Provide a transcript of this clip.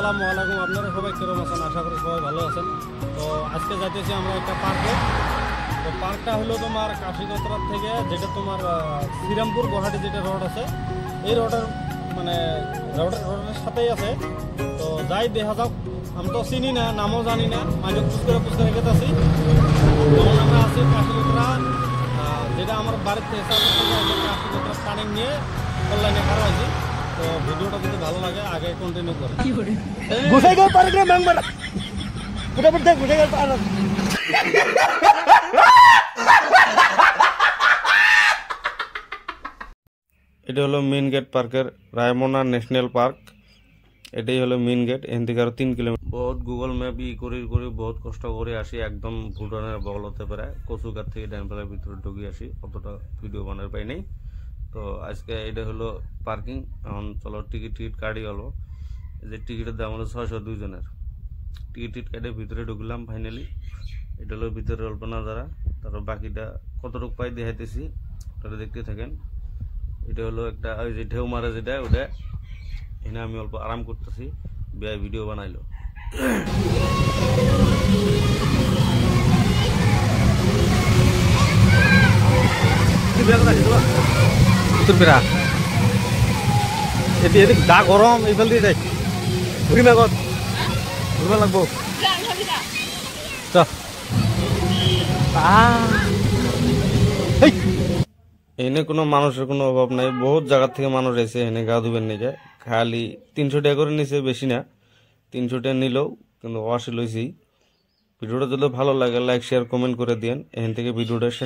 আসসালামু আলাইকুম। আপনারা সবাই কেমন আছেন? আশা করি সবাই ভালো আছেন। তো আজকে যাইতেছি আমরা একটা পার্কে। তো পার্কটা হলো তোমার কাশীগতরা থেকে, যেটা তোমার শ্রীরামপুর গুয়াহাটি যেটা রোড আছে, এই রোডের মানে রোডের সাথেই আছে। তো যাই দেখা যাক, আমি তো চিনি না, নামও জানি না, আমি পুষ্করে গেতে আছি। তখন আমরা আছি কাশীগতরা, যেটা আমার বাড়ির থেকে কাশীগতরা টার্নিং নিয়ে অনলাইনে খারাপ হয়েছি। তো ভিডিওটা যদি ভালো লাগে আগে কন্টিনিউ করে এটা হলো মেন গেট পার্কের, রায়মনা ন্যাশনাল পার্ক। এটাই হলো মেন গেট। এখান থেকে আরো 3 কিলোমিটার। বহুত গুগল ম্যাপ করি বহুত কষ্ট করে আসি, একদম ভুটানের বগল হতে পারে কচুঘাট থেকে ড্যামপালের ভিতরে ঢুকে আসি, অতটা ভিডিও বানার পাই নাই। তো আজকে এটা হলো পার্কিং। এখন চলো টিকিট কাটি হলো। যে টিকিটের দাম হলো 602 জনের। টিকিট কেটে ভিতরে ঢুকলাম ফাইনালি। এটা হলো ভিতরে অল্প নাজারা, তারপর বাকিটা কতটুকু পাই দেখাইতেছি, ওটা দেখতে থাকেন। এটা হলো একটা ওই যে ঢেউ মারা যেটা, ওটা এখানে আমি অল্প আরাম করতেছি, বিয়ায় ভিডিও বানাইলো। দা গরম এইফাল দিয়ে যাই, ঘুরিম আগত ঘুরব লাগবো। এনে কোনো মানুষের কোনো অভাব নাই, বহুত জায়গা থেকে মানুষ এসে এনে গা ধুবেন নিয়ে। খালি 300 টাকা করে নিছে, বেশি না। 300 টাকা নিলেও কিন্তু ওয়াশি লইছি। ভিডিওটা যদি ভালো লাগে লাইক শেয়ার কমেন্ট করে দিন। এখান থেকে ভিডিওটা শেষ।